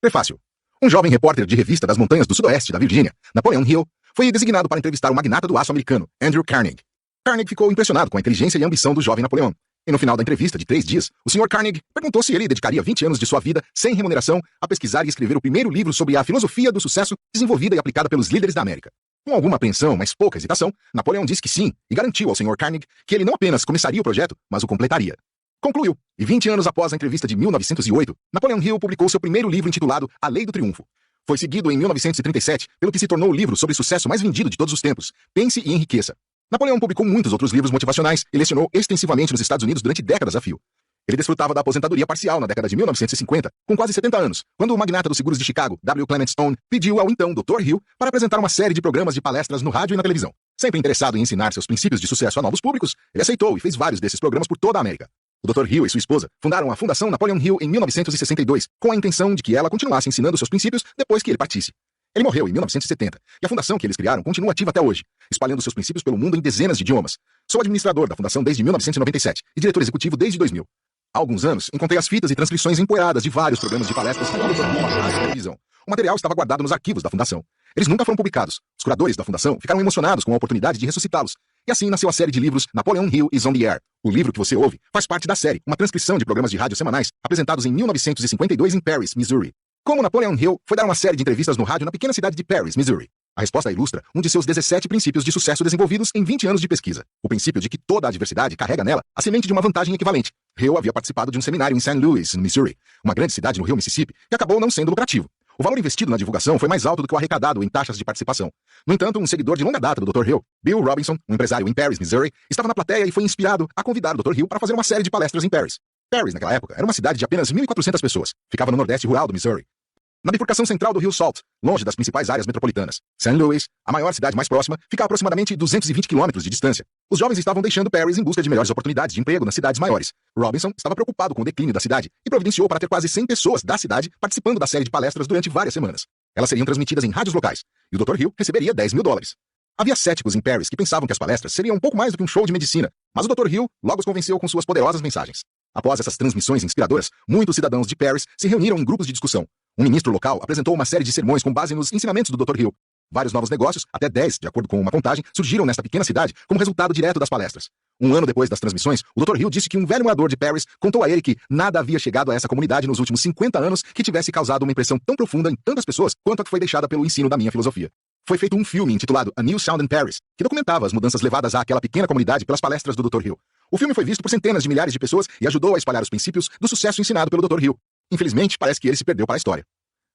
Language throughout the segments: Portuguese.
Prefácio. Um jovem repórter de revista das montanhas do sudoeste da Virgínia, Napoleon Hill, foi designado para entrevistar o magnata do aço americano, Andrew Carnegie. Carnegie ficou impressionado com a inteligência e a ambição do jovem Napoleão. E no final da entrevista de 3 dias, o Sr. Carnegie perguntou se ele dedicaria 20 anos de sua vida, sem remuneração, a pesquisar e escrever o primeiro livro sobre a filosofia do sucesso desenvolvida e aplicada pelos líderes da América. Com alguma apreensão, mas pouca hesitação, Napoleão disse que sim e garantiu ao Sr. Carnegie que ele não apenas começaria o projeto, mas o completaria. Concluiu, e 20 anos após a entrevista de 1908, Napoleon Hill publicou seu primeiro livro intitulado A Lei do Triunfo. Foi seguido em 1937 pelo que se tornou o livro sobre sucesso mais vendido de todos os tempos, Pense e Enriqueça. Napoleão publicou muitos outros livros motivacionais e lecionou extensivamente nos Estados Unidos durante décadas a fio. Ele desfrutava da aposentadoria parcial na década de 1950, com quase 70 anos, quando o magnata dos seguros de Chicago, W. Clement Stone, pediu ao então Dr. Hill para apresentar uma série de programas de palestras no rádio e na televisão. Sempre interessado em ensinar seus princípios de sucesso a novos públicos, ele aceitou e fez vários desses programas por toda a América. O Dr. Hill e sua esposa fundaram a Fundação Napoleon Hill em 1962, com a intenção de que ela continuasse ensinando seus princípios depois que ele partisse. Ele morreu em 1970, e a fundação que eles criaram continua ativa até hoje, espalhando seus princípios pelo mundo em dezenas de idiomas. Sou administrador da fundação desde 1997 e diretor executivo desde 2000. Há alguns anos, encontrei as fitas e transcrições empoeiradas de vários programas de palestras com o Dr. Hill na rádio e televisão. O material estava guardado nos arquivos da fundação. Eles nunca foram publicados. Os curadores da fundação ficaram emocionados com a oportunidade de ressuscitá-los. E assim nasceu a série de livros Napoleon Hill is on the Air. O livro que você ouve faz parte da série, uma transcrição de programas de rádio semanais apresentados em 1952 em Paris, Missouri. Como Napoleon Hill foi dar uma série de entrevistas no rádio na pequena cidade de Paris, Missouri? A resposta ilustra um de seus 17 princípios de sucesso desenvolvidos em 20 anos de pesquisa. O princípio de que toda adversidade carrega nela a semente de uma vantagem equivalente. Hill havia participado de um seminário em St. Louis, no Missouri, uma grande cidade no rio Mississippi, que acabou não sendo lucrativo. O valor investido na divulgação foi mais alto do que o arrecadado em taxas de participação. No entanto, um seguidor de longa data do Dr. Hill, Bill Robinson, um empresário em Paris, Missouri, estava na plateia e foi inspirado a convidar o Dr. Hill para fazer uma série de palestras em Paris. Paris, naquela época, era uma cidade de apenas 1.400 pessoas. Ficava no nordeste rural do Missouri, na bifurcação central do rio Salt, longe das principais áreas metropolitanas. St. Louis, a maior cidade mais próxima, fica a aproximadamente 220 quilômetros de distância. Os jovens estavam deixando Paris em busca de melhores oportunidades de emprego nas cidades maiores. Robinson estava preocupado com o declínio da cidade e providenciou para ter quase 100 pessoas da cidade participando da série de palestras durante várias semanas. Elas seriam transmitidas em rádios locais, e o Dr. Hill receberia $10 mil. Havia céticos em Paris que pensavam que as palestras seriam um pouco mais do que um show de medicina, mas o Dr. Hill logo os convenceu com suas poderosas mensagens. Após essas transmissões inspiradoras, muitos cidadãos de Paris se reuniram em grupos de discussão. Um ministro local apresentou uma série de sermões com base nos ensinamentos do Dr. Hill. Vários novos negócios, até 10, de acordo com uma contagem, surgiram nesta pequena cidade como resultado direto das palestras. Um ano depois das transmissões, o Dr. Hill disse que um velho morador de Paris contou a ele que nada havia chegado a essa comunidade nos últimos 50 anos que tivesse causado uma impressão tão profunda em tantas pessoas quanto a que foi deixada pelo ensino da minha filosofia. Foi feito um filme intitulado A New Sound in Paris, que documentava as mudanças levadas àquela pequena comunidade pelas palestras do Dr. Hill. O filme foi visto por centenas de milhares de pessoas e ajudou a espalhar os princípios do sucesso ensinado pelo Dr. Hill. Infelizmente, parece que ele se perdeu para a história.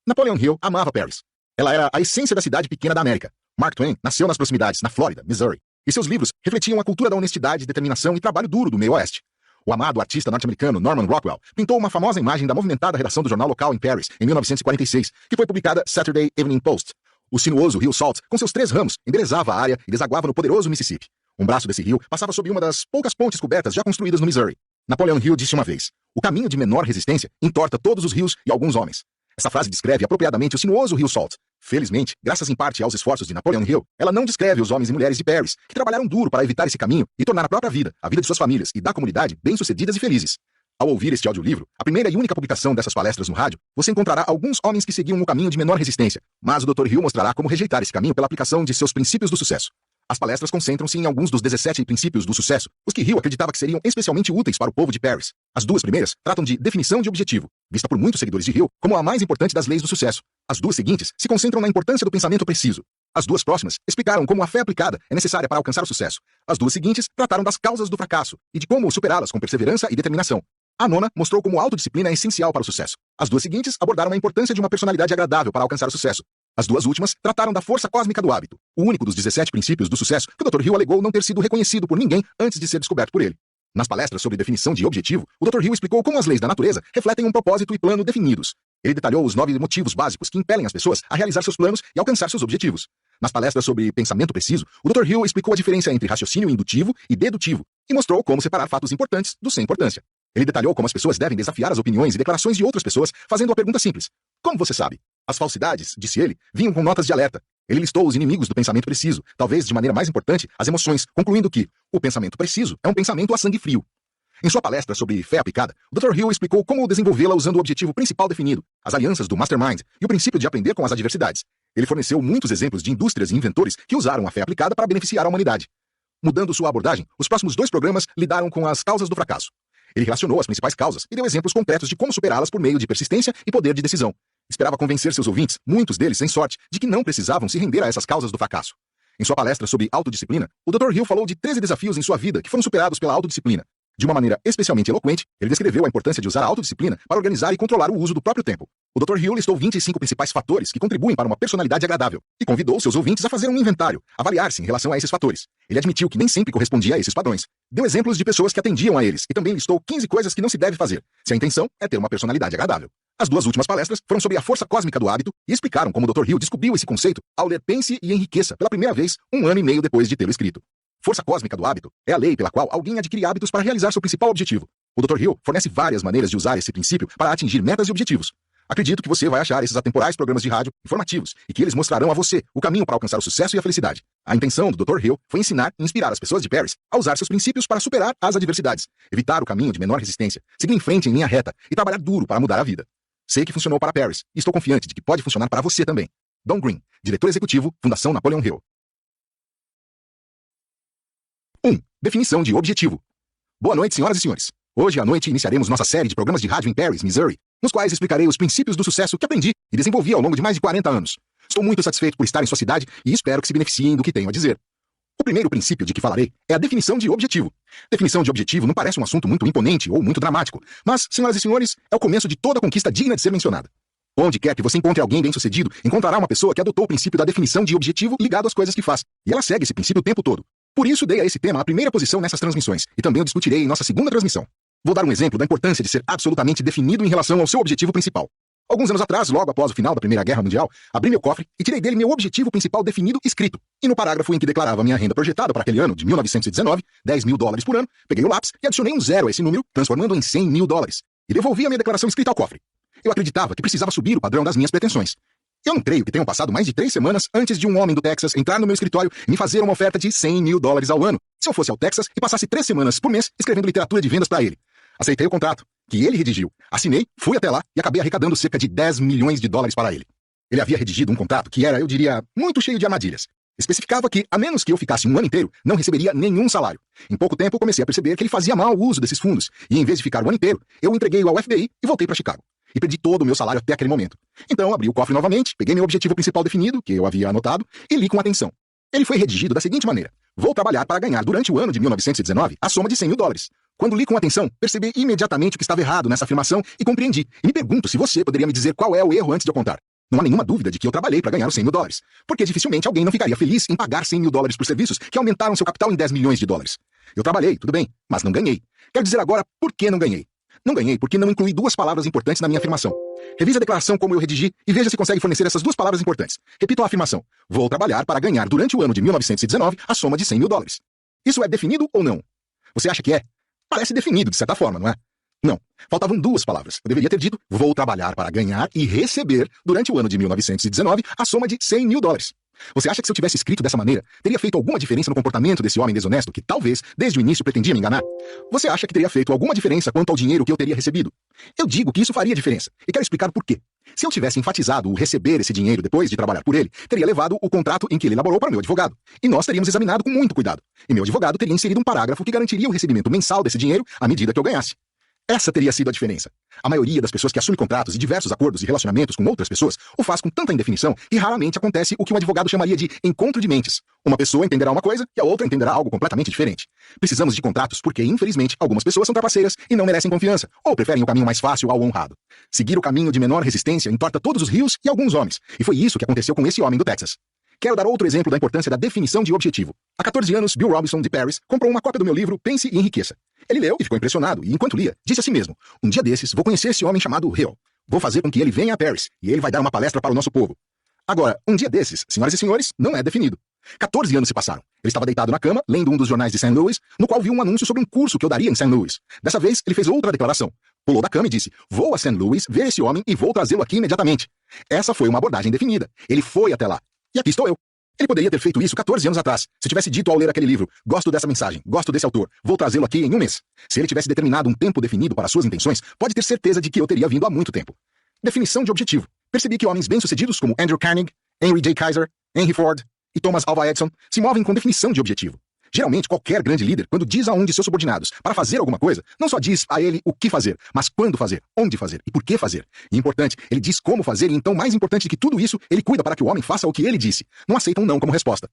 Napoleon Hill amava Paris. Ela era a essência da cidade pequena da América. Mark Twain nasceu nas proximidades, na Flórida, Missouri, e seus livros refletiam a cultura da honestidade, determinação e trabalho duro do meio oeste. O amado artista norte-americano Norman Rockwell pintou uma famosa imagem da movimentada redação do jornal local em Paris, em 1946, que foi publicada Saturday Evening Post. O sinuoso rio Salt, com seus 3 ramos, embelezava a área e desaguava no poderoso Mississippi. Um braço desse rio passava sob uma das poucas pontes cobertas já construídas no Missouri. Napoleon Hill disse uma vez: "O caminho de menor resistência entorta todos os rios e alguns homens." Essa frase descreve apropriadamente o sinuoso rio Salt. Felizmente, graças em parte aos esforços de Napoleon Hill, ela não descreve os homens e mulheres de Paris, que trabalharam duro para evitar esse caminho e tornar a própria vida, a vida de suas famílias e da comunidade bem-sucedidas e felizes. Ao ouvir este audiolivro, a primeira e única publicação dessas palestras no rádio, você encontrará alguns homens que seguiam o caminho de menor resistência, mas o Dr. Hill mostrará como rejeitar esse caminho pela aplicação de seus princípios do sucesso. As palestras concentram-se em alguns dos 17 princípios do sucesso, os que Hill acreditava que seriam especialmente úteis para o povo de Paris. As 2 primeiras tratam de definição de objetivo, vista por muitos seguidores de Hill como a mais importante das leis do sucesso. As 2 seguintes se concentram na importância do pensamento preciso. As 2 próximas explicaram como a fé aplicada é necessária para alcançar o sucesso. As 2 seguintes trataram das causas do fracasso e de como superá-las com perseverança e determinação. A 9ª mostrou como a autodisciplina é essencial para o sucesso. As 2 seguintes abordaram a importância de uma personalidade agradável para alcançar o sucesso. As 2 últimas trataram da força cósmica do hábito, o único dos 17 princípios do sucesso que o Dr. Hill alegou não ter sido reconhecido por ninguém antes de ser descoberto por ele. Nas palestras sobre definição de objetivo, o Dr. Hill explicou como as leis da natureza refletem um propósito e plano definidos. Ele detalhou os 9 motivos básicos que impelem as pessoas a realizar seus planos e alcançar seus objetivos. Nas palestras sobre pensamento preciso, o Dr. Hill explicou a diferença entre raciocínio indutivo e dedutivo e mostrou como separar fatos importantes dos sem importância. Ele detalhou como as pessoas devem desafiar as opiniões e declarações de outras pessoas, fazendo a pergunta simples: como você sabe? As falsidades, disse ele, vinham com notas de alerta. Ele listou os inimigos do pensamento preciso, talvez de maneira mais importante, as emoções, concluindo que o pensamento preciso é um pensamento a sangue frio. Em sua palestra sobre fé aplicada, o Dr. Hill explicou como desenvolvê-la usando o objetivo principal definido, as alianças do Mastermind e o princípio de aprender com as adversidades. Ele forneceu muitos exemplos de indústrias e inventores que usaram a fé aplicada para beneficiar a humanidade. Mudando sua abordagem, os próximos 2 programas lidaram com as causas do fracasso. Ele relacionou as principais causas e deu exemplos concretos de como superá-las por meio de persistência e poder de decisão. Esperava convencer seus ouvintes, muitos deles sem sorte, de que não precisavam se render a essas causas do fracasso. Em sua palestra sobre autodisciplina, o Dr. Hill falou de 13 desafios em sua vida que foram superados pela autodisciplina. De uma maneira especialmente eloquente, ele descreveu a importância de usar a autodisciplina para organizar e controlar o uso do próprio tempo. O Dr. Hill listou 25 principais fatores que contribuem para uma personalidade agradável e convidou seus ouvintes a fazer um inventário, avaliar-se em relação a esses fatores. Ele admitiu que nem sempre correspondia a esses padrões. Deu exemplos de pessoas que atendiam a eles e também listou 15 coisas que não se deve fazer, se a intenção é ter uma personalidade agradável. As 2 últimas palestras foram sobre a força cósmica do hábito e explicaram como o Dr. Hill descobriu esse conceito ao ler Pense e Enriqueça pela primeira vez 1 ano e meio depois de tê-lo escrito. Força cósmica do hábito é a lei pela qual alguém adquire hábitos para realizar seu principal objetivo. O Dr. Hill fornece várias maneiras de usar esse princípio para atingir metas e objetivos. Acredito que você vai achar esses atemporais programas de rádio informativos e que eles mostrarão a você o caminho para alcançar o sucesso e a felicidade. A intenção do Dr. Hill foi ensinar e inspirar as pessoas de Paris a usar seus princípios para superar as adversidades, evitar o caminho de menor resistência, seguir em frente em linha reta e trabalhar duro para mudar a vida. Sei que funcionou para Paris e estou confiante de que pode funcionar para você também. Don Green, diretor executivo, Fundação Napoleon Hill. 1. Definição de objetivo. Boa noite, senhoras e senhores. Hoje à noite iniciaremos nossa série de programas de rádio em Paris, Missouri, nos quais explicarei os princípios do sucesso que aprendi e desenvolvi ao longo de mais de 40 anos. Estou muito satisfeito por estar em sua cidade e espero que se beneficiem do que tenho a dizer. O primeiro princípio de que falarei é a definição de objetivo. Definição de objetivo não parece um assunto muito imponente ou muito dramático, mas, senhoras e senhores, é o começo de toda conquista digna de ser mencionada. Onde quer que você encontre alguém bem-sucedido, encontrará uma pessoa que adotou o princípio da definição de objetivo ligado às coisas que faz, e ela segue esse princípio o tempo todo. Por isso, dei a esse tema a primeira posição nessas transmissões, e também o discutirei em nossa segunda transmissão. Vou dar um exemplo da importância de ser absolutamente definido em relação ao seu objetivo principal. Alguns anos atrás, logo após o final da Primeira Guerra Mundial, abri meu cofre e tirei dele meu objetivo principal definido escrito. E no parágrafo em que declarava minha renda projetada para aquele ano de 1919, $10 mil por ano, peguei o lápis e adicionei um 0 a esse número, transformando em $100 mil, e devolvi a minha declaração escrita ao cofre. Eu acreditava que precisava subir o padrão das minhas pretensões. Eu não creio que tenham passado mais de 3 semanas antes de um homem do Texas entrar no meu escritório e me fazer uma oferta de $100 mil ao ano, se eu fosse ao Texas e passasse 3 semanas por mês escrevendo literatura de vendas para ele. Aceitei o contrato, que ele redigiu, assinei, fui até lá e acabei arrecadando cerca de $10 milhões para ele. Ele havia redigido um contrato que era, eu diria, muito cheio de armadilhas. Especificava que, a menos que eu ficasse um ano inteiro, não receberia nenhum salário. Em pouco tempo, comecei a perceber que ele fazia mal o uso desses fundos, e em vez de ficar o ano inteiro, eu o entreguei ao FBI e voltei para Chicago. E perdi todo o meu salário até aquele momento. Então, abri o cofre novamente, peguei meu objetivo principal definido, que eu havia anotado, e li com atenção. Ele foi redigido da seguinte maneira: vou trabalhar para ganhar durante o ano de 1919 a soma de $100 mil. Quando li com atenção, percebi imediatamente o que estava errado nessa afirmação e compreendi. E me pergunto se você poderia me dizer qual é o erro antes de eu contar. Não há nenhuma dúvida de que eu trabalhei para ganhar os $100 mil, porque dificilmente alguém não ficaria feliz em pagar $100 mil por serviços que aumentaram seu capital em $10 milhões. Eu trabalhei, tudo bem, mas não ganhei. Quero dizer agora por que não ganhei. Não ganhei porque não incluí 2 palavras importantes na minha afirmação. Revise a declaração como eu redigi e veja se consegue fornecer essas 2 palavras importantes. Repito a afirmação: vou trabalhar para ganhar durante o ano de 1919 a soma de $100 mil. Isso é definido ou não? Você acha que é? Parece definido, de certa forma, não é? Não. Faltavam 2 palavras. Eu deveria ter dito: vou trabalhar para ganhar e receber durante o ano de 1919 a soma de $100 mil. Você acha que se eu tivesse escrito dessa maneira, teria feito alguma diferença no comportamento desse homem desonesto que talvez, desde o início, pretendia me enganar? Você acha que teria feito alguma diferença quanto ao dinheiro que eu teria recebido? Eu digo que isso faria diferença, e quero explicar por quê. Se eu tivesse enfatizado o receber esse dinheiro depois de trabalhar por ele, teria levado o contrato em que ele elaborou para o meu advogado, e nós teríamos examinado com muito cuidado. E meu advogado teria inserido um parágrafo que garantiria o recebimento mensal desse dinheiro à medida que eu ganhasse. Essa teria sido a diferença. A maioria das pessoas que assume contratos e diversos acordos e relacionamentos com outras pessoas o faz com tanta indefinição que raramente acontece o que um advogado chamaria de encontro de mentes. Uma pessoa entenderá uma coisa e a outra entenderá algo completamente diferente. Precisamos de contratos porque, infelizmente, algumas pessoas são trapaceiras e não merecem confiança, ou preferem o caminho mais fácil ao honrado. Seguir o caminho de menor resistência entorta todos os rios e alguns homens, e foi isso que aconteceu com esse homem do Texas. Quero dar outro exemplo da importância da definição de objetivo. Há 14 anos, Bill Robinson, de Paris, comprou uma cópia do meu livro Pense e Enriqueça. Ele leu e ficou impressionado, e enquanto lia, disse a si mesmo: um dia desses, vou conhecer esse homem chamado Hill. Vou fazer com que ele venha a Paris, e ele vai dar uma palestra para o nosso povo. Agora, um dia desses, senhoras e senhores, não é definido. 14 anos se passaram. Ele estava deitado na cama, lendo um dos jornais de St. Louis, no qual viu um anúncio sobre um curso que eu daria em St. Louis. Dessa vez, ele fez outra declaração. Pulou da cama e disse: vou a St. Louis ver esse homem e vou trazê-lo aqui imediatamente. Essa foi uma abordagem definida. Ele foi até lá. E aqui estou eu. Ele poderia ter feito isso 14 anos atrás, se tivesse dito ao ler aquele livro, gosto dessa mensagem, gosto desse autor, vou trazê-lo aqui em um mês. Se ele tivesse determinado um tempo definido para suas intenções, pode ter certeza de que eu teria vindo há muito tempo. Definição de objetivo. Percebi que homens bem-sucedidos como Andrew Carnegie, Henry J. Kaiser, Henry Ford e Thomas Alva Edison se movem com definição de objetivo. Geralmente, qualquer grande líder, quando diz a um de seus subordinados para fazer alguma coisa, não só diz a ele o que fazer, mas quando fazer, onde fazer e por que fazer. E importante, ele diz como fazer e então, mais importante do que tudo isso, ele cuida para que o homem faça o que ele disse. Não aceita um não como resposta.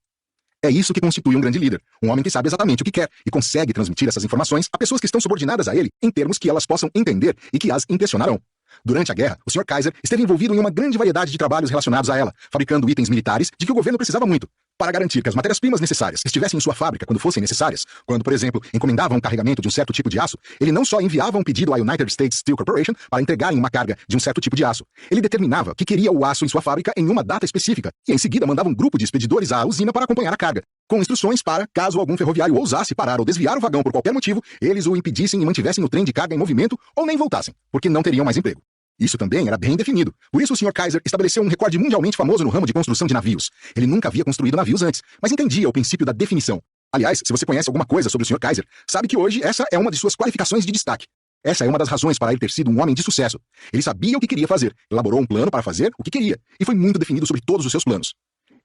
É isso que constitui um grande líder, um homem que sabe exatamente o que quer e consegue transmitir essas informações a pessoas que estão subordinadas a ele em termos que elas possam entender e que as impressionarão. Durante a guerra, o Sr. Kaiser esteve envolvido em uma grande variedade de trabalhos relacionados a ela, fabricando itens militares de que o governo precisava muito, para garantir que as matérias-primas necessárias estivessem em sua fábrica quando fossem necessárias. Quando, por exemplo, encomendavam um carregamento de um certo tipo de aço, ele não só enviava um pedido à United States Steel Corporation para entregarem uma carga de um certo tipo de aço. Ele determinava que queria o aço em sua fábrica em uma data específica, e em seguida mandava um grupo de expedidores à usina para acompanhar a carga, com instruções para, caso algum ferroviário ousasse parar ou desviar o vagão por qualquer motivo, eles o impedissem e mantivessem o trem de carga em movimento ou nem voltassem, porque não teriam mais emprego. Isso também era bem definido. Por isso o Sr. Kaiser estabeleceu um recorde mundialmente famoso no ramo de construção de navios. Ele nunca havia construído navios antes, mas entendia o princípio da definição. Aliás, se você conhece alguma coisa sobre o Sr. Kaiser, sabe que hoje essa é uma de suas qualificações de destaque. Essa é uma das razões para ele ter sido um homem de sucesso. Ele sabia o que queria fazer, elaborou um plano para fazer o que queria, e foi muito definido sobre todos os seus planos.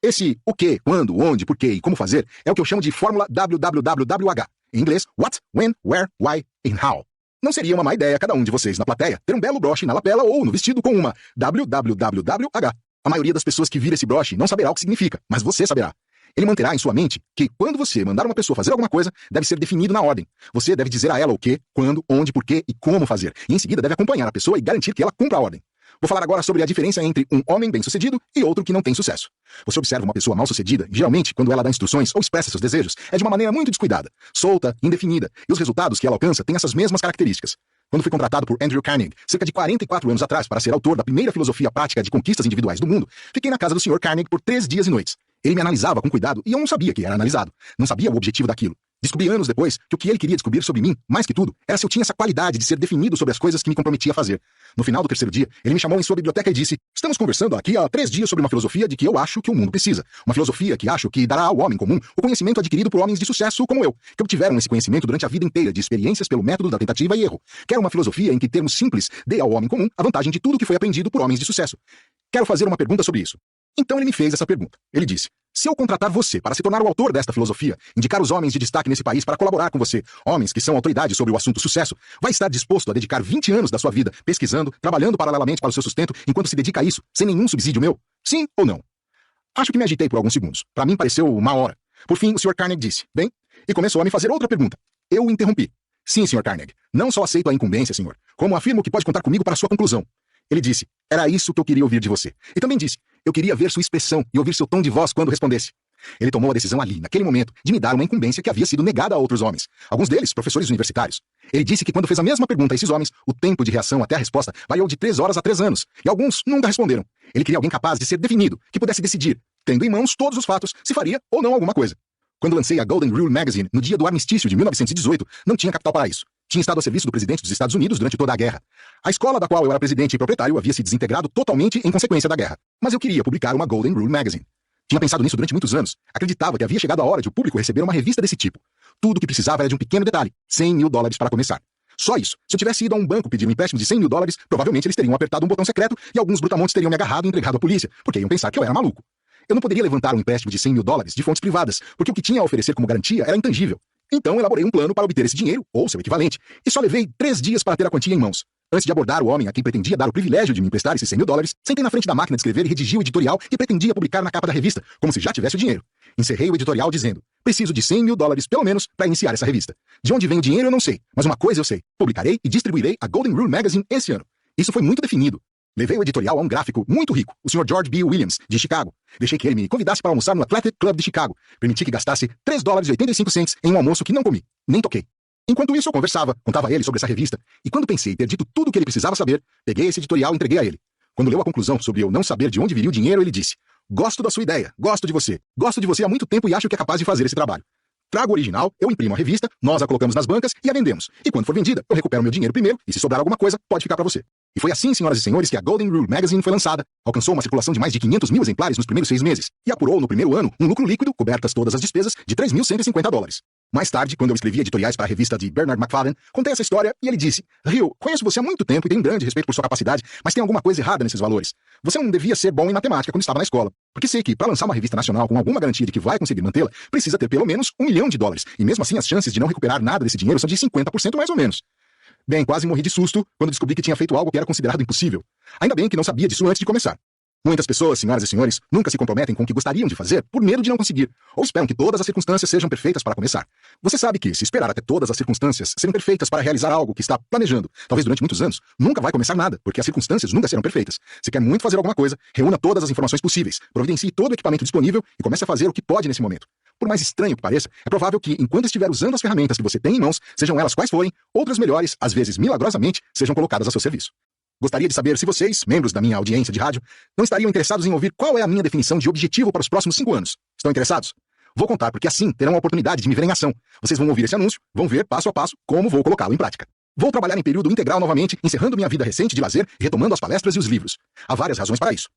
Esse o que, quando, onde, porquê e como fazer é o que eu chamo de fórmula WWWH. Em inglês, what, when, where, why and how. Não seria uma má ideia cada um de vocês na plateia ter um belo broche na lapela ou no vestido com uma WWWH. A maioria das pessoas que vir esse broche não saberá o que significa, mas você saberá. Ele manterá em sua mente que, quando você mandar uma pessoa fazer alguma coisa, deve ser definido na ordem. Você deve dizer a ela o que, quando, onde, porquê e como fazer. E em seguida deve acompanhar a pessoa e garantir que ela cumpra a ordem. Vou falar agora sobre a diferença entre um homem bem-sucedido e outro que não tem sucesso. Você observa uma pessoa mal-sucedida, e geralmente, quando ela dá instruções ou expressa seus desejos, é de uma maneira muito descuidada, solta, indefinida, e os resultados que ela alcança têm essas mesmas características. Quando fui contratado por Andrew Carnegie, cerca de 44 anos atrás, para ser autor da primeira filosofia prática de conquistas individuais do mundo, fiquei na casa do Sr. Carnegie por 3 dias e noites. Ele me analisava com cuidado e eu não sabia que era analisado. Não sabia o objetivo daquilo. Descobri anos depois que o que ele queria descobrir sobre mim, mais que tudo, era se eu tinha essa qualidade de ser definido sobre as coisas que me comprometia a fazer. No final do 3º dia, ele me chamou em sua biblioteca e disse: estamos conversando aqui há 3 dias sobre uma filosofia de que eu acho que o mundo precisa. Uma filosofia que acho que dará ao homem comum o conhecimento adquirido por homens de sucesso como eu, que obtiveram esse conhecimento durante a vida inteira de experiências pelo método da tentativa e erro. Quero uma filosofia em que termos simples dê ao homem comum a vantagem de tudo que foi aprendido por homens de sucesso. Quero fazer uma pergunta sobre isso. Então ele me fez essa pergunta. Ele disse: se eu contratar você para se tornar o autor desta filosofia, indicar os homens de destaque nesse país para colaborar com você, homens que são autoridade sobre o assunto sucesso, vai estar disposto a dedicar 20 anos da sua vida pesquisando, trabalhando paralelamente para o seu sustento, enquanto se dedica a isso, sem nenhum subsídio meu? Sim ou não? Acho que me agitei por alguns segundos. Para mim pareceu uma hora. Por fim, o Sr. Carnegie disse: bem, e começou a me fazer outra pergunta. Eu o interrompi. Sim, Sr. Carnegie. Não só aceito a incumbência, senhor, como afirmo que pode contar comigo para a sua conclusão. Ele disse: era isso que eu queria ouvir de você. E também disse: eu queria ver sua expressão e ouvir seu tom de voz quando respondesse. Ele tomou a decisão ali, naquele momento, de me dar uma incumbência que havia sido negada a outros homens. Alguns deles, professores universitários. Ele disse que quando fez a mesma pergunta a esses homens, o tempo de reação até a resposta variou de 3 horas a 3 anos. E alguns nunca responderam. Ele queria alguém capaz de ser definido, que pudesse decidir, tendo em mãos todos os fatos, se faria ou não alguma coisa. Quando lancei a Golden Rule Magazine, no dia do armistício de 1918, não tinha capital para isso. Tinha estado a serviço do presidente dos Estados Unidos durante toda a guerra. A escola da qual eu era presidente e proprietário havia se desintegrado totalmente em consequência da guerra. Mas eu queria publicar uma Golden Rule Magazine. Tinha pensado nisso durante muitos anos. Acreditava que havia chegado a hora de o público receber uma revista desse tipo. Tudo o que precisava era de um pequeno detalhe: $100 mil para começar. Só isso. Se eu tivesse ido a um banco pedir um empréstimo de $100 mil, provavelmente eles teriam apertado um botão secreto e alguns brutamontes teriam me agarrado e entregado à polícia, porque iam pensar que eu era maluco. Eu não poderia levantar um empréstimo de $100 mil de fontes privadas, porque o que tinha a oferecer como garantia era intangível. Então elaborei um plano para obter esse dinheiro, ou seu equivalente, e só levei 3 dias para ter a quantia em mãos. Antes de abordar o homem a quem pretendia dar o privilégio de me emprestar esses $100 mil, sentei na frente da máquina de escrever e redigi o editorial que pretendia publicar na capa da revista, como se já tivesse o dinheiro. Encerrei o editorial dizendo: preciso de $100 mil pelo menos para iniciar essa revista. De onde vem o dinheiro eu não sei, mas uma coisa eu sei: publicarei e distribuirei a Golden Rule Magazine esse ano. Isso foi muito definido. Levei o editorial a um gráfico muito rico, o Sr. George B. Williams, de Chicago. Deixei que ele me convidasse para almoçar no Athletic Club de Chicago. Permiti que gastasse $3,85 em um almoço que não comi, nem toquei. Enquanto isso, eu conversava, contava a ele sobre essa revista, e quando pensei ter dito tudo o que ele precisava saber, peguei esse editorial e entreguei a ele. Quando leu a conclusão sobre eu não saber de onde viria o dinheiro, ele disse: gosto da sua ideia, gosto de você há muito tempo e acho que é capaz de fazer esse trabalho. Trago o original, eu imprimo a revista, nós a colocamos nas bancas e a vendemos. E quando for vendida, eu recupero meu dinheiro primeiro, e se sobrar alguma coisa, pode ficar para você. E foi assim, senhoras e senhores, que a Golden Rule Magazine foi lançada, alcançou uma circulação de mais de 500 mil exemplares nos primeiros 6 meses, e apurou no primeiro ano um lucro líquido, cobertas todas as despesas, de $3.150. Mais tarde, quando eu escrevi editoriais para a revista de Bernard McFadden, contei essa história e ele disse: Rio, conheço você há muito tempo e tenho um grande respeito por sua capacidade, mas tem alguma coisa errada nesses valores. Você não devia ser bom em matemática quando estava na escola, porque sei que, para lançar uma revista nacional com alguma garantia de que vai conseguir mantê-la, precisa ter pelo menos $1 milhão, e mesmo assim as chances de não recuperar nada desse dinheiro são de 50% mais ou menos. Bem, quase morri de susto quando descobri que tinha feito algo que era considerado impossível. Ainda bem que não sabia disso antes de começar. Muitas pessoas, senhoras e senhores, nunca se comprometem com o que gostariam de fazer por medo de não conseguir, ou esperam que todas as circunstâncias sejam perfeitas para começar. Você sabe que, se esperar até todas as circunstâncias serem perfeitas para realizar algo que está planejando, talvez durante muitos anos, nunca vai começar nada, porque as circunstâncias nunca serão perfeitas. Se quer muito fazer alguma coisa, reúna todas as informações possíveis, providencie todo o equipamento disponível e comece a fazer o que pode nesse momento. Por mais estranho que pareça, é provável que, enquanto estiver usando as ferramentas que você tem em mãos, sejam elas quais forem, outras melhores, às vezes milagrosamente, sejam colocadas a seu serviço. Gostaria de saber se vocês, membros da minha audiência de rádio, não estariam interessados em ouvir qual é a minha definição de objetivo para os próximos 5 anos. Estão interessados? Vou contar, porque assim terão a oportunidade de me ver em ação. Vocês vão ouvir esse anúncio, vão ver, passo a passo, como vou colocá-lo em prática. Vou trabalhar em período integral novamente, encerrando minha vida recente de lazer e retomando as palestras e os livros. Há várias razões para isso.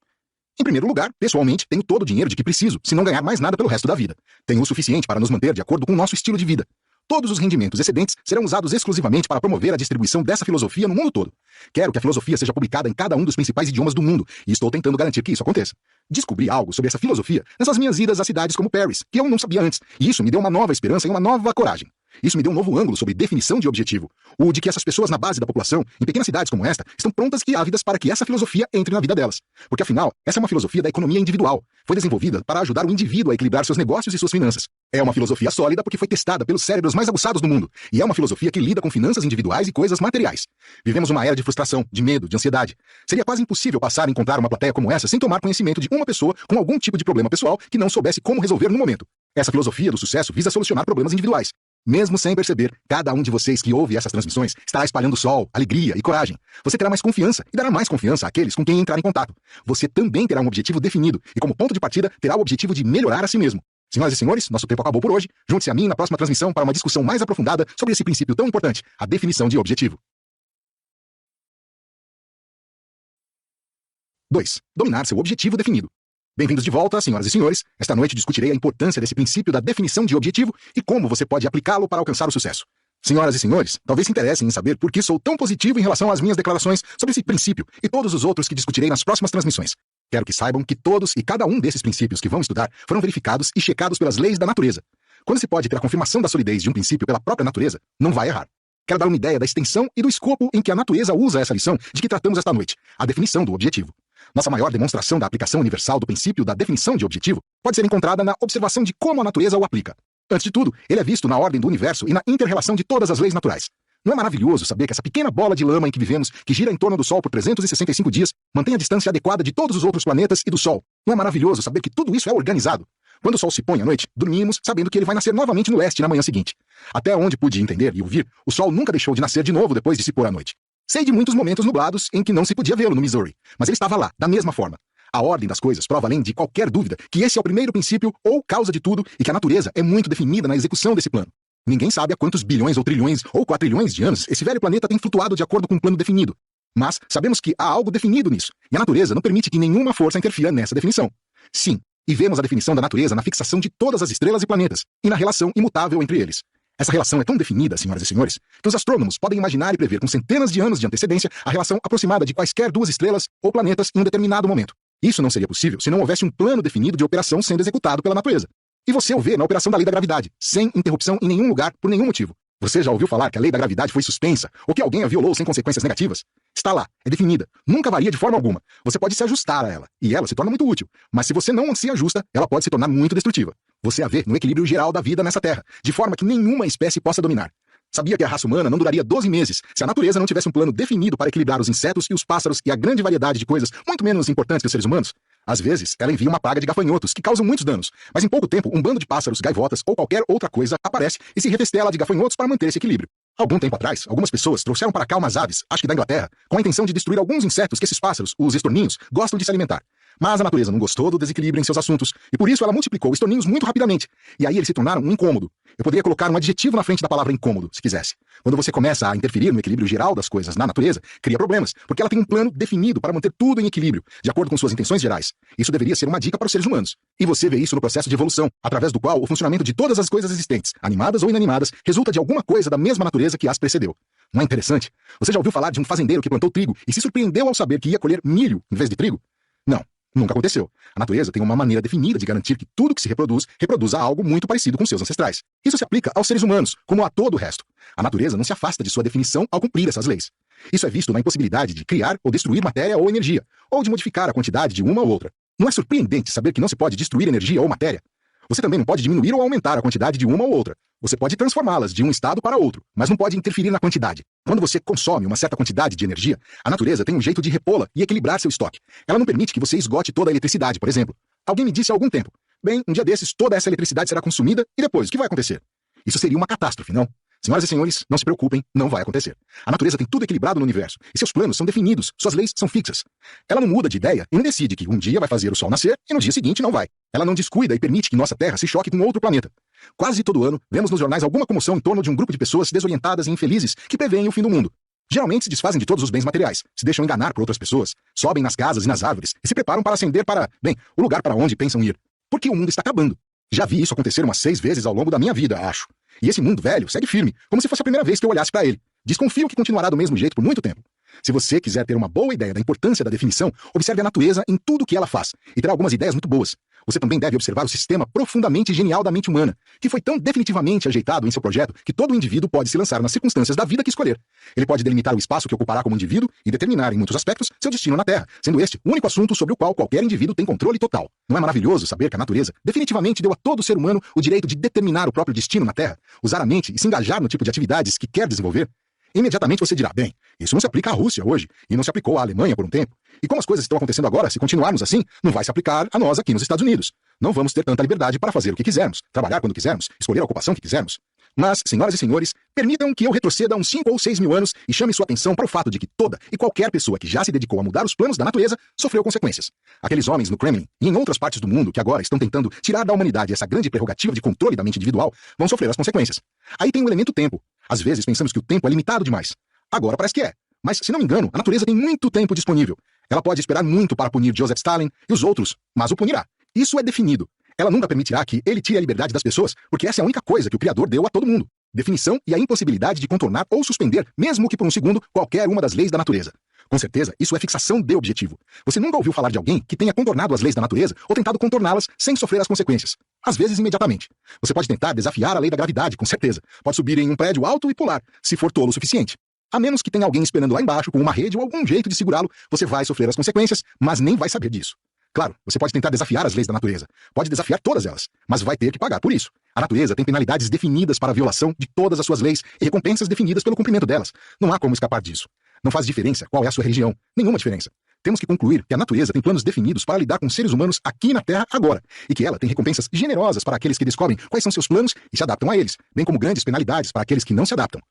Em primeiro lugar, pessoalmente, tenho todo o dinheiro de que preciso, se não ganhar mais nada pelo resto da vida. Tenho o suficiente para nos manter de acordo com o nosso estilo de vida. Todos os rendimentos excedentes serão usados exclusivamente para promover a distribuição dessa filosofia no mundo todo. Quero que a filosofia seja publicada em cada um dos principais idiomas do mundo, e estou tentando garantir que isso aconteça. Descobri algo sobre essa filosofia nessas minhas idas a cidades como Paris, que eu não sabia antes, e isso me deu uma nova esperança e uma nova coragem. Isso me deu um novo ângulo sobre definição de objetivo, o de que essas pessoas na base da população, em pequenas cidades como esta, estão prontas e ávidas para que essa filosofia entre na vida delas. Porque afinal, essa é uma filosofia da economia individual. Foi desenvolvida para ajudar o indivíduo a equilibrar seus negócios e suas finanças. É uma filosofia sólida porque foi testada pelos cérebros mais aguçados do mundo, e é uma filosofia que lida com finanças individuais e coisas materiais. Vivemos uma era de frustração, de medo, de ansiedade. Seria quase impossível passar a encontrar uma plateia como essa sem tomar conhecimento de uma pessoa com algum tipo de problema pessoal que não soubesse como resolver no momento. Essa filosofia do sucesso visa solucionar problemas individuais. Mesmo sem perceber, cada um de vocês que ouve essas transmissões estará espalhando sol, alegria e coragem. Você terá mais confiança e dará mais confiança àqueles com quem entrar em contato. Você também terá um objetivo definido e, como ponto de partida, terá o objetivo de melhorar a si mesmo. Senhoras e senhores, nosso tempo acabou por hoje. Junte-se a mim na próxima transmissão para uma discussão mais aprofundada sobre esse princípio tão importante, a definição de objetivo. 2. Dominar seu objetivo definido. Bem-vindos de volta, senhoras e senhores. Esta noite discutirei a importância desse princípio da definição de objetivo e como você pode aplicá-lo para alcançar o sucesso. Senhoras e senhores, talvez se interessem em saber por que sou tão positivo em relação às minhas declarações sobre esse princípio e todos os outros que discutirei nas próximas transmissões. Quero que saibam que todos e cada um desses princípios que vão estudar foram verificados e checados pelas leis da natureza. Quando se pode ter a confirmação da solidez de um princípio pela própria natureza, não vai errar. Quero dar uma ideia da extensão e do escopo em que a natureza usa essa lição de que tratamos esta noite, a definição do objetivo. Nossa maior demonstração da aplicação universal do princípio da definição de objetivo pode ser encontrada na observação de como a natureza o aplica. Antes de tudo, ele é visto na ordem do universo e na inter-relação de todas as leis naturais. Não é maravilhoso saber que essa pequena bola de lama em que vivemos, que gira em torno do Sol por 365 dias, mantém a distância adequada de todos os outros planetas e do Sol? Não é maravilhoso saber que tudo isso é organizado? Quando o Sol se põe à noite, dormimos sabendo que ele vai nascer novamente no leste na manhã seguinte. Até onde pude entender e ouvir, o Sol nunca deixou de nascer de novo depois de se pôr à noite. Sei de muitos momentos nublados em que não se podia vê-lo no Missouri, mas ele estava lá, da mesma forma. A ordem das coisas prova além de qualquer dúvida que esse é o primeiro princípio ou causa de tudo e que a natureza é muito definida na execução desse plano. Ninguém sabe há quantos bilhões ou trilhões ou quatrilhões de anos esse velho planeta tem flutuado de acordo com um plano definido. Mas sabemos que há algo definido nisso, e a natureza não permite que nenhuma força interfira nessa definição. Sim, e vemos a definição da natureza na fixação de todas as estrelas e planetas, e na relação imutável entre eles. Essa relação é tão definida, senhoras e senhores, que os astrônomos podem imaginar e prever com centenas de anos de antecedência a relação aproximada de quaisquer duas estrelas ou planetas em um determinado momento. Isso não seria possível se não houvesse um plano definido de operação sendo executado pela natureza. E você o vê na operação da lei da gravidade, sem interrupção em nenhum lugar, por nenhum motivo. Você já ouviu falar que a lei da gravidade foi suspensa, ou que alguém a violou sem consequências negativas? Está lá, é definida, nunca varia de forma alguma. Você pode se ajustar a ela, e ela se torna muito útil. Mas se você não se ajusta, ela pode se tornar muito destrutiva. Você a vê no equilíbrio geral da vida nessa Terra, de forma que nenhuma espécie possa dominar. Sabia que a raça humana não duraria 12 meses se a natureza não tivesse um plano definido para equilibrar os insetos e os pássaros e a grande variedade de coisas muito menos importantes que os seres humanos? Às vezes, ela envia uma praga de gafanhotos que causam muitos danos, mas em pouco tempo um bando de pássaros, gaivotas ou qualquer outra coisa aparece e se revestela de gafanhotos para manter esse equilíbrio. Algum tempo atrás, algumas pessoas trouxeram para cá umas aves, acho que da Inglaterra, com a intenção de destruir alguns insetos que esses pássaros, os estorninhos, gostam de se alimentar. Mas a natureza não gostou do desequilíbrio em seus assuntos, e por isso ela multiplicou os torninhos muito rapidamente. E aí eles se tornaram um incômodo. Eu poderia colocar um adjetivo na frente da palavra incômodo, se quisesse. Quando você começa a interferir no equilíbrio geral das coisas na natureza, cria problemas, porque ela tem um plano definido para manter tudo em equilíbrio, de acordo com suas intenções gerais. Isso deveria ser uma dica para os seres humanos. E você vê isso no processo de evolução, através do qual o funcionamento de todas as coisas existentes, animadas ou inanimadas, resulta de alguma coisa da mesma natureza que as precedeu. Não é interessante? Você já ouviu falar de um fazendeiro que plantou trigo e se surpreendeu ao saber que ia colher milho em vez de trigo? Não. Nunca aconteceu. A natureza tem uma maneira definida de garantir que tudo que se reproduz, reproduza algo muito parecido com seus ancestrais. Isso se aplica aos seres humanos, como a todo o resto. A natureza não se afasta de sua definição ao cumprir essas leis. Isso é visto na impossibilidade de criar ou destruir matéria ou energia, ou de modificar a quantidade de uma ou outra. Não é surpreendente saber que não se pode destruir energia ou matéria? Você também não pode diminuir ou aumentar a quantidade de uma ou outra. Você pode transformá-las de um estado para outro, mas não pode interferir na quantidade. Quando você consome uma certa quantidade de energia, a natureza tem um jeito de repô-la e equilibrar seu estoque. Ela não permite que você esgote toda a eletricidade, por exemplo. Alguém me disse há algum tempo: bem, um dia desses toda essa eletricidade será consumida e depois, o que vai acontecer? Isso seria uma catástrofe, não? Senhoras e senhores, não se preocupem, não vai acontecer. A natureza tem tudo equilibrado no universo, e seus planos são definidos, suas leis são fixas. Ela não muda de ideia e não decide que um dia vai fazer o sol nascer e no dia seguinte não vai. Ela não descuida e permite que nossa Terra se choque com outro planeta. Quase todo ano, vemos nos jornais alguma comoção em torno de um grupo de pessoas desorientadas e infelizes que preveem o fim do mundo. Geralmente se desfazem de todos os bens materiais, se deixam enganar por outras pessoas, sobem nas casas e nas árvores e se preparam para ascender para, bem, o lugar para onde pensam ir. Porque o mundo está acabando. Já vi isso acontecer umas 6 vezes ao longo da minha vida, acho. E esse mundo velho segue firme, como se fosse a primeira vez que eu olhasse para ele. Desconfio que continuará do mesmo jeito por muito tempo. Se você quiser ter uma boa ideia da importância da definição, observe a natureza em tudo o que ela faz, e terá algumas ideias muito boas. Você também deve observar o sistema profundamente genial da mente humana, que foi tão definitivamente ajeitado em seu projeto que todo indivíduo pode se lançar nas circunstâncias da vida que escolher. Ele pode delimitar o espaço que ocupará como indivíduo e determinar, em muitos aspectos, seu destino na Terra, sendo este o único assunto sobre o qual qualquer indivíduo tem controle total. Não é maravilhoso saber que a natureza definitivamente deu a todo ser humano o direito de determinar o próprio destino na Terra, usar a mente e se engajar no tipo de atividades que quer desenvolver? Imediatamente você dirá: bem, isso não se aplica à Rússia hoje, e não se aplicou à Alemanha por um tempo. E como as coisas estão acontecendo agora, se continuarmos assim, não vai se aplicar a nós aqui nos Estados Unidos. Não vamos ter tanta liberdade para fazer o que quisermos, trabalhar quando quisermos, escolher a ocupação que quisermos. Mas, senhoras e senhores, permitam que eu retroceda uns 5 ou 6 mil anos e chame sua atenção para o fato de que toda e qualquer pessoa que já se dedicou a mudar os planos da natureza sofreu consequências. Aqueles homens no Kremlin e em outras partes do mundo que agora estão tentando tirar da humanidade essa grande prerrogativa de controle da mente individual vão sofrer as consequências. Aí tem o elemento tempo. Às vezes pensamos que o tempo é limitado demais. Agora parece que é. Mas, se não me engano, a natureza tem muito tempo disponível. Ela pode esperar muito para punir Joseph Stalin e os outros, mas o punirá. Isso é definido. Ela nunca permitirá que ele tire a liberdade das pessoas, porque essa é a única coisa que o Criador deu a todo mundo. Definição e a impossibilidade de contornar ou suspender, mesmo que por um segundo, qualquer uma das leis da natureza. Com certeza, isso é fixação de objetivo. Você nunca ouviu falar de alguém que tenha contornado as leis da natureza ou tentado contorná-las sem sofrer as consequências. Às vezes, imediatamente. Você pode tentar desafiar a lei da gravidade, com certeza. Pode subir em um prédio alto e pular, se for tolo o suficiente. A menos que tenha alguém esperando lá embaixo com uma rede ou algum jeito de segurá-lo, você vai sofrer as consequências, mas nem vai saber disso. Claro, você pode tentar desafiar as leis da natureza. Pode desafiar todas elas, mas vai ter que pagar por isso. A natureza tem penalidades definidas para a violação de todas as suas leis e recompensas definidas pelo cumprimento delas. Não há como escapar disso. Não faz diferença qual é a sua religião. Nenhuma diferença. Temos que concluir que a natureza tem planos definidos para lidar com seres humanos aqui na Terra agora, e que ela tem recompensas generosas para aqueles que descobrem quais são seus planos e se adaptam a eles, bem como grandes penalidades para aqueles que não se adaptam.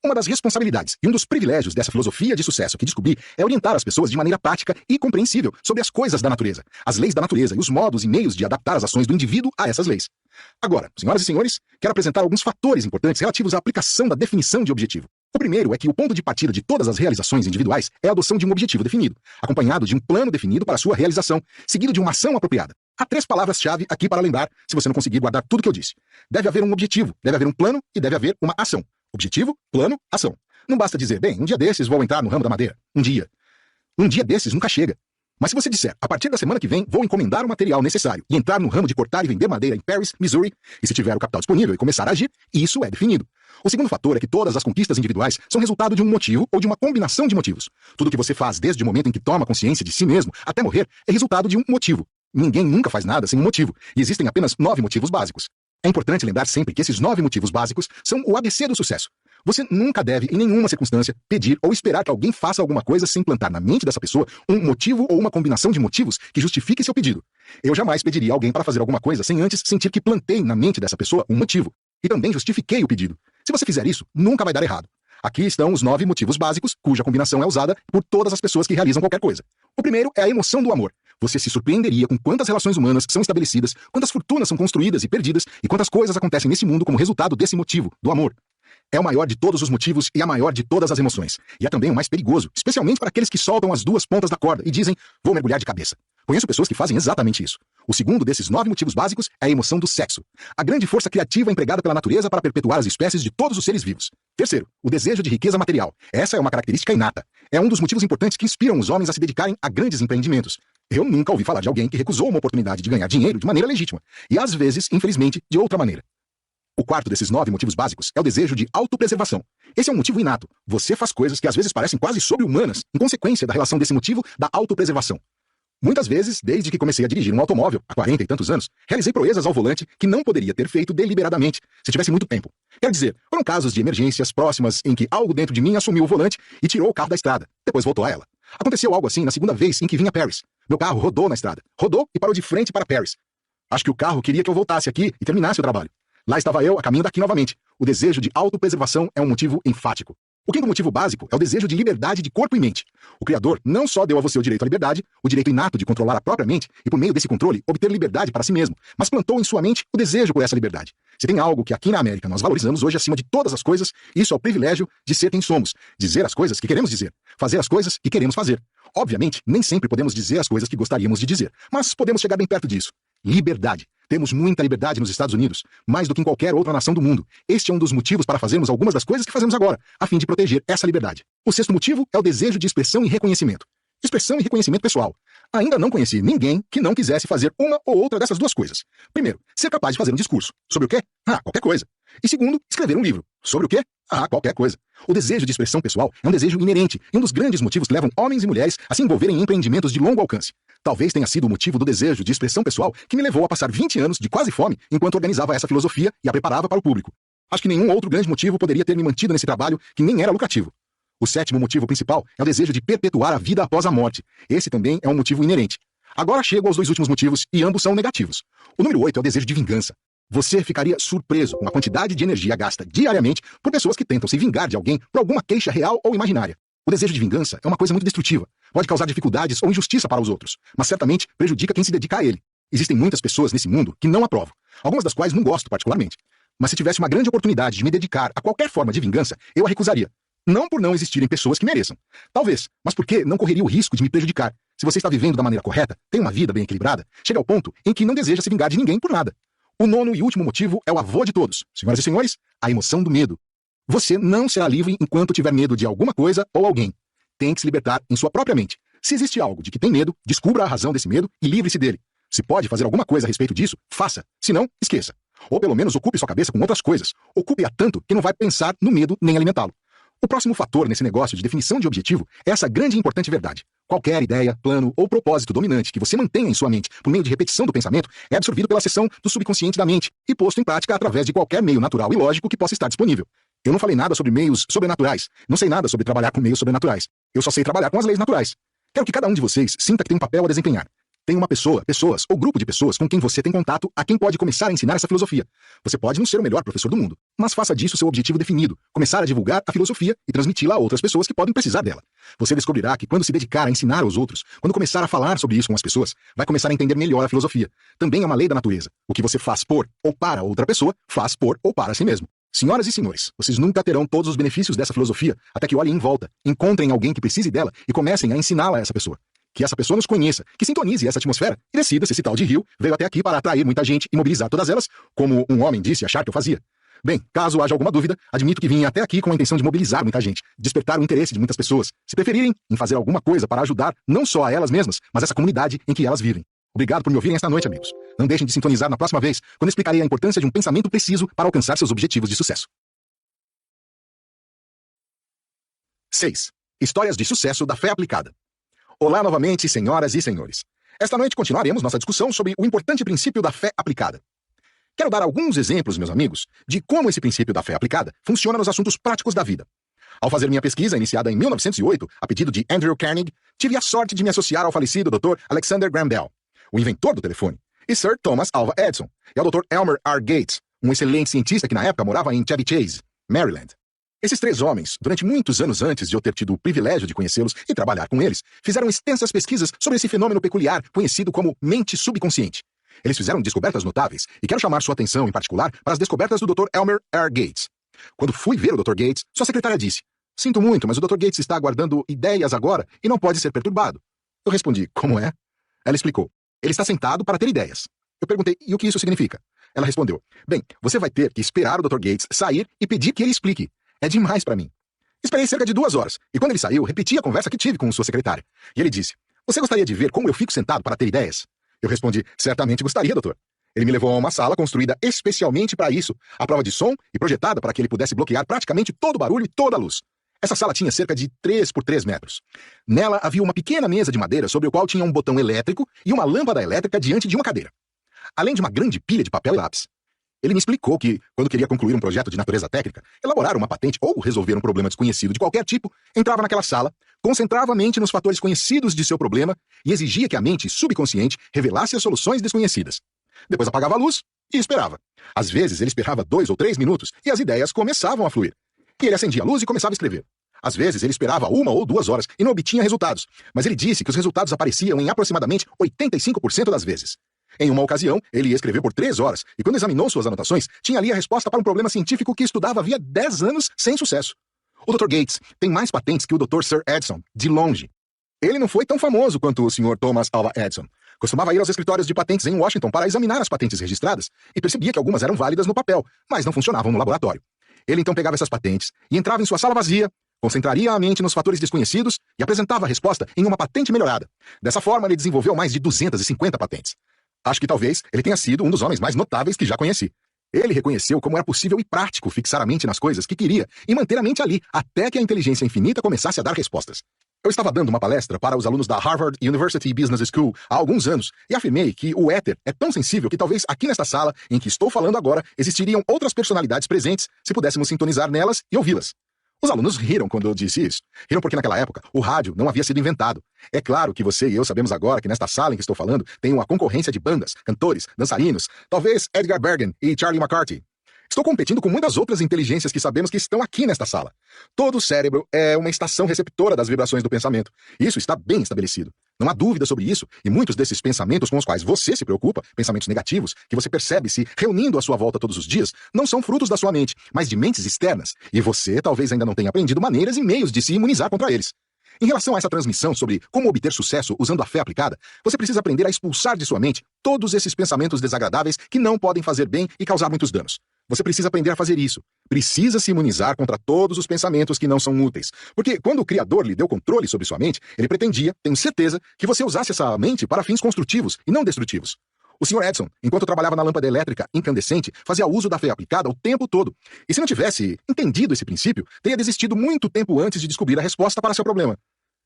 Uma das responsabilidades e um dos privilégios dessa filosofia de sucesso que descobri é orientar as pessoas de maneira prática e compreensível sobre as coisas da natureza, as leis da natureza e os modos e meios de adaptar as ações do indivíduo a essas leis. Agora, senhoras e senhores, quero apresentar alguns fatores importantes relativos à aplicação da definição de objetivo. O primeiro é que o ponto de partida de todas as realizações individuais é a adoção de um objetivo definido, acompanhado de um plano definido para sua realização, seguido de uma ação apropriada. Há 3 palavras-chave aqui para lembrar, se você não conseguir guardar tudo que eu disse. Deve haver um objetivo, deve haver um plano e deve haver uma ação. Objetivo, plano, ação. Não basta dizer: bem, um dia desses vou entrar no ramo da madeira. Um dia. Um dia desses nunca chega. Mas se você disser: a partir da semana que vem vou encomendar o material necessário e entrar no ramo de cortar e vender madeira em Paris, Missouri, e se tiver o capital disponível e começar a agir, isso é definido. O segundo fator é que todas as conquistas individuais são resultado de um motivo ou de uma combinação de motivos. Tudo que você faz desde o momento em que toma consciência de si mesmo até morrer é resultado de um motivo. Ninguém nunca faz nada sem um motivo, e existem apenas 9 motivos básicos. É importante lembrar sempre que esses 9 motivos básicos são o ABC do sucesso. Você nunca deve, em nenhuma circunstância, pedir ou esperar que alguém faça alguma coisa sem plantar na mente dessa pessoa um motivo ou uma combinação de motivos que justifique seu pedido. Eu jamais pediria a alguém para fazer alguma coisa sem antes sentir que plantei na mente dessa pessoa um motivo. E também justifiquei o pedido. Se você fizer isso, nunca vai dar errado. Aqui estão os 9 motivos básicos, cuja combinação é usada por todas as pessoas que realizam qualquer coisa. O primeiro é a emoção do amor. Você se surpreenderia com quantas relações humanas são estabelecidas, quantas fortunas são construídas e perdidas, e quantas coisas acontecem nesse mundo como resultado desse motivo, do amor. É o maior de todos os motivos e a maior de todas as emoções. E é também o mais perigoso, especialmente para aqueles que soltam as duas pontas da corda e dizem, vou mergulhar de cabeça. Conheço pessoas que fazem exatamente isso. O segundo desses 9 motivos básicos é a emoção do sexo, a grande força criativa empregada pela natureza para perpetuar as espécies de todos os seres vivos. Terceiro, o desejo de riqueza material. Essa é uma característica inata. É um dos motivos importantes que inspiram os homens a se dedicarem a grandes empreendimentos. Eu nunca ouvi falar de alguém que recusou uma oportunidade de ganhar dinheiro de maneira legítima, e às vezes, infelizmente, de outra maneira. O quarto desses 9 motivos básicos é o desejo de autopreservação. Esse é um motivo inato. Você faz coisas que às vezes parecem quase sobre-humanas, em consequência da relação desse motivo da autopreservação. Muitas vezes, desde que comecei a dirigir um automóvel, há 40 e tantos anos, realizei proezas ao volante que não poderia ter feito deliberadamente, se tivesse muito tempo. Quero dizer, foram casos de emergências próximas em que algo dentro de mim assumiu o volante e tirou o carro da estrada. Depois voltou a ela. Aconteceu algo assim na segunda vez em que vim a Paris. Meu carro rodou na estrada. Rodou e parou de frente para Paris. Acho que o carro queria que eu voltasse aqui e terminasse o trabalho. Lá estava eu, a caminho daqui novamente. O desejo de autopreservação é um motivo enfático. O quinto motivo básico é o desejo de liberdade de corpo e mente. O Criador não só deu a você o direito à liberdade, o direito inato de controlar a própria mente e, por meio desse controle, obter liberdade para si mesmo, mas plantou em sua mente o desejo por essa liberdade. Se tem algo que aqui na América nós valorizamos hoje acima de todas as coisas, isso é o privilégio de ser quem somos, dizer as coisas que queremos dizer, fazer as coisas que queremos fazer. Obviamente, nem sempre podemos dizer as coisas que gostaríamos de dizer, mas podemos chegar bem perto disso. Liberdade. Temos muita liberdade nos Estados Unidos, mais do que em qualquer outra nação do mundo. Este é um dos motivos para fazermos algumas das coisas que fazemos agora, a fim de proteger essa liberdade. O sexto motivo é o desejo de expressão e reconhecimento. Expressão e reconhecimento pessoal. Ainda não conheci ninguém que não quisesse fazer uma ou outra dessas duas coisas. Primeiro, ser capaz de fazer um discurso. Sobre o quê? Qualquer coisa. E segundo, escrever um livro. Sobre o quê? Qualquer coisa. O desejo de expressão pessoal é um desejo inerente e um dos grandes motivos que levam homens e mulheres a se envolverem em empreendimentos de longo alcance. Talvez tenha sido o motivo do desejo de expressão pessoal que me levou a passar 20 anos de quase fome enquanto organizava essa filosofia e a preparava para o público. Acho que nenhum outro grande motivo poderia ter me mantido nesse trabalho que nem era lucrativo. O sétimo motivo principal é o desejo de perpetuar a vida após a morte. Esse também é um motivo inerente. Agora chego aos 2 últimos motivos e ambos são negativos. O número 8 é o desejo de vingança. Você ficaria surpreso com a quantidade de energia gasta diariamente por pessoas que tentam se vingar de alguém por alguma queixa real ou imaginária. O desejo de vingança é uma coisa muito destrutiva. Pode causar dificuldades ou injustiça para os outros, mas certamente prejudica quem se dedica a ele. Existem muitas pessoas nesse mundo que não aprovo, algumas das quais não gosto particularmente. Mas se tivesse uma grande oportunidade de me dedicar a qualquer forma de vingança, eu a recusaria. Não por não existirem pessoas que mereçam. Talvez, mas porque não correria o risco de me prejudicar. Se você está vivendo da maneira correta, tem uma vida bem equilibrada, chega ao ponto em que não deseja se vingar de ninguém por nada. O nono e último motivo é o avô de todos. Senhoras e senhores, a emoção do medo. Você não será livre enquanto tiver medo de alguma coisa ou alguém. Tem que se libertar em sua própria mente. Se existe algo de que tem medo, descubra a razão desse medo e livre-se dele. Se pode fazer alguma coisa a respeito disso, faça. Se não, esqueça. Ou pelo menos ocupe sua cabeça com outras coisas. Ocupe-a tanto que não vai pensar no medo nem alimentá-lo. O próximo fator nesse negócio de definição de objetivo é essa grande e importante verdade. Qualquer ideia, plano ou propósito dominante que você mantenha em sua mente por meio de repetição do pensamento é absorvido pela seção do subconsciente da mente e posto em prática através de qualquer meio natural e lógico que possa estar disponível. Eu não falei nada sobre meios sobrenaturais, não sei nada sobre trabalhar com meios sobrenaturais. Eu só sei trabalhar com as leis naturais. Quero que cada um de vocês sinta que tem um papel a desempenhar. Tem uma pessoa, pessoas ou grupo de pessoas com quem você tem contato a quem pode começar a ensinar essa filosofia. Você pode não ser o melhor professor do mundo, mas faça disso seu objetivo definido, começar a divulgar a filosofia e transmiti-la a outras pessoas que podem precisar dela. Você descobrirá que quando se dedicar a ensinar aos outros, quando começar a falar sobre isso com as pessoas, vai começar a entender melhor a filosofia. Também é uma lei da natureza. O que você faz por ou para outra pessoa, faz por ou para si mesmo. Senhoras e senhores, vocês nunca terão todos os benefícios dessa filosofia até que olhem em volta, encontrem alguém que precise dela e comecem a ensiná-la a essa pessoa. Que essa pessoa nos conheça, que sintonize essa atmosfera e decida se esse tal de Rio veio até aqui para atrair muita gente e mobilizar todas elas, como um homem disse achar que eu fazia. Bem, caso haja alguma dúvida, admito que vim até aqui com a intenção de mobilizar muita gente, despertar o interesse de muitas pessoas, se preferirem, em fazer alguma coisa para ajudar não só a elas mesmas, mas essa comunidade em que elas vivem. Obrigado por me ouvirem esta noite, amigos. Não deixem de sintonizar na próxima vez, quando explicarei a importância de um pensamento preciso para alcançar seus objetivos de sucesso. 6. Histórias de sucesso da fé aplicada. Olá novamente, senhoras e senhores. Esta noite continuaremos nossa discussão sobre o importante princípio da fé aplicada. Quero dar alguns exemplos, meus amigos, de como esse princípio da fé aplicada funciona nos assuntos práticos da vida. Ao fazer minha pesquisa, iniciada em 1908, a pedido de Andrew Carnegie, tive a sorte de me associar ao falecido Dr. Alexander Graham Bell, o inventor do telefone, e Sir Thomas Alva Edison, e ao Dr. Elmer R. Gates, um excelente cientista que na época morava em Chevy Chase, Maryland. Esses três homens, durante muitos anos antes de eu ter tido o privilégio de conhecê-los e trabalhar com eles, fizeram extensas pesquisas sobre esse fenômeno peculiar conhecido como mente subconsciente. Eles fizeram descobertas notáveis e quero chamar sua atenção em particular para as descobertas do Dr. Elmer R. Gates. Quando fui ver o Dr. Gates, sua secretária disse: "Sinto muito, mas o Dr. Gates está aguardando ideias agora e não pode ser perturbado." Eu respondi: "Como é?" Ela explicou: "Ele está sentado para ter ideias." Eu perguntei: "E o que isso significa?" Ela respondeu: "Bem, você vai ter que esperar o Dr. Gates sair e pedir que ele explique. É demais para mim." Esperei cerca de 2 horas, e quando ele saiu, repeti a conversa que tive com sua secretária. E ele disse: "Você gostaria de ver como eu fico sentado para ter ideias?" Eu respondi: "Certamente gostaria, doutor." Ele me levou a uma sala construída especialmente para isso, à prova de som e projetada para que ele pudesse bloquear praticamente todo o barulho e toda a luz. Essa sala tinha cerca de 3 por 3 metros. Nela havia uma pequena mesa de madeira sobre o qual tinha um botão elétrico e uma lâmpada elétrica diante de uma cadeira, além de uma grande pilha de papel e lápis. Ele me explicou que, quando queria concluir um projeto de natureza técnica, elaborar uma patente ou resolver um problema desconhecido de qualquer tipo, entrava naquela sala, concentrava a mente nos fatores conhecidos de seu problema e exigia que a mente subconsciente revelasse as soluções desconhecidas. Depois apagava a luz e esperava. Às vezes ele esperava 2 ou 3 minutos e as ideias começavam a fluir. E ele acendia a luz e começava a escrever. Às vezes ele esperava 1 ou 2 horas e não obtinha resultados, mas ele disse que os resultados apareciam em aproximadamente 85% das vezes. Em uma ocasião, ele ia escrever por 3 horas, e quando examinou suas anotações, tinha ali a resposta para um problema científico que estudava havia 10 anos sem sucesso. O Dr. Gates tem mais patentes que o Dr. Sir Edison, de longe. Ele não foi tão famoso quanto o Sr. Thomas Alva Edison. Costumava ir aos escritórios de patentes em Washington para examinar as patentes registradas, e percebia que algumas eram válidas no papel, mas não funcionavam no laboratório. Ele então pegava essas patentes e entrava em sua sala vazia, concentraria a mente nos fatores desconhecidos e apresentava a resposta em uma patente melhorada. Dessa forma, ele desenvolveu mais de 250 patentes. Acho que talvez ele tenha sido um dos homens mais notáveis que já conheci. Ele reconheceu como era possível e prático fixar a mente nas coisas que queria e manter a mente ali até que a inteligência infinita começasse a dar respostas. Eu estava dando uma palestra para os alunos da Harvard University Business School há alguns anos e afirmei que o éter é tão sensível que talvez aqui nesta sala em que estou falando agora existiriam outras personalidades presentes se pudéssemos sintonizar nelas e ouvi-las. Os alunos riram quando eu disse isso. Riram porque naquela época o rádio não havia sido inventado. É claro que você e eu sabemos agora que nesta sala em que estou falando tem uma concorrência de bandas, cantores, dançarinos, talvez Edgar Bergen e Charlie McCarthy. Estou competindo com muitas outras inteligências que sabemos que estão aqui nesta sala. Todo o cérebro é uma estação receptora das vibrações do pensamento. Isso está bem estabelecido. Não há dúvida sobre isso, e muitos desses pensamentos com os quais você se preocupa, pensamentos negativos, que você percebe se reunindo à sua volta todos os dias, não são frutos da sua mente, mas de mentes externas, e você talvez ainda não tenha aprendido maneiras e meios de se imunizar contra eles. Em relação a essa transmissão sobre como obter sucesso usando a fé aplicada, você precisa aprender a expulsar de sua mente todos esses pensamentos desagradáveis que não podem fazer bem e causar muitos danos. Você precisa aprender a fazer isso. Precisa se imunizar contra todos os pensamentos que não são úteis. Porque quando o Criador lhe deu controle sobre sua mente, ele pretendia, tenho certeza, que você usasse essa mente para fins construtivos e não destrutivos. O Sr. Edison, enquanto trabalhava na lâmpada elétrica incandescente, fazia uso da fé aplicada o tempo todo. E se não tivesse entendido esse princípio, teria desistido muito tempo antes de descobrir a resposta para seu problema.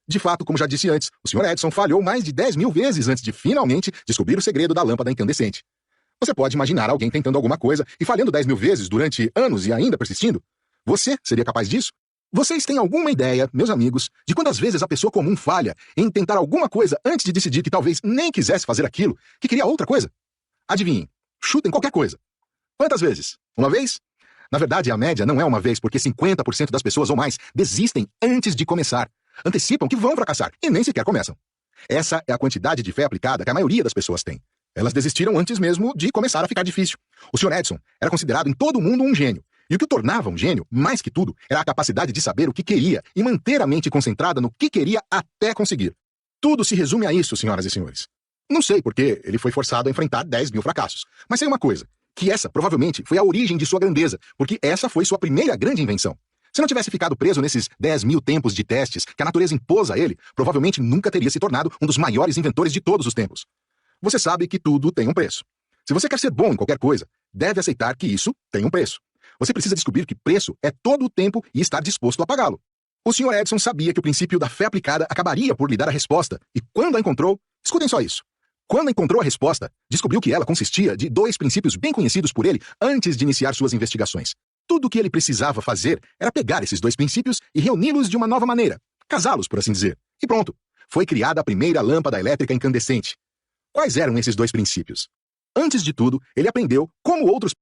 De fato, como já disse antes, o Sr. Edison falhou mais de 10.000 vezes antes de finalmente descobrir o segredo da lâmpada incandescente. Você pode imaginar alguém tentando alguma coisa e falhando 10.000 vezes durante anos e ainda persistindo? Você seria capaz disso? Vocês têm alguma ideia, meus amigos, de quantas vezes a pessoa comum falha em tentar alguma coisa antes de decidir que talvez nem quisesse fazer aquilo, que queria outra coisa? Adivinhem, chutem qualquer coisa. Quantas vezes? Uma vez? Na verdade, a média não é uma vez, porque 50% das pessoas ou mais desistem antes de começar. Antecipam que vão fracassar e nem sequer começam. Essa é a quantidade de fé aplicada que a maioria das pessoas tem. Elas desistiram antes mesmo de começar a ficar difícil. O Sr. Edison era considerado em todo o mundo um gênio. E o que o tornava um gênio, mais que tudo, era a capacidade de saber o que queria e manter a mente concentrada no que queria até conseguir. Tudo se resume a isso, senhoras e senhores. Não sei por que ele foi forçado a enfrentar 10.000 fracassos, mas sei uma coisa, que essa provavelmente foi a origem de sua grandeza, porque essa foi sua primeira grande invenção. Se não tivesse ficado preso nesses 10.000 tempos de testes que a natureza impôs a ele, provavelmente nunca teria se tornado um dos maiores inventores de todos os tempos. Você sabe que tudo tem um preço. Se você quer ser bom em qualquer coisa, deve aceitar que isso tem um preço. Você precisa descobrir que preço é todo o tempo e estar disposto a pagá-lo. O Sr. Edison sabia que o princípio da fé aplicada acabaria por lhe dar a resposta, e quando a encontrou, escutem só isso. Quando encontrou a resposta, descobriu que ela consistia de 2 princípios bem conhecidos por ele antes de iniciar suas investigações. Tudo o que ele precisava fazer era pegar esses 2 princípios e reuni-los de uma nova maneira, casá-los, por assim dizer. E pronto, foi criada a primeira lâmpada elétrica incandescente. Quais eram esses 2 princípios? Antes de tudo, ele aprendeu como outros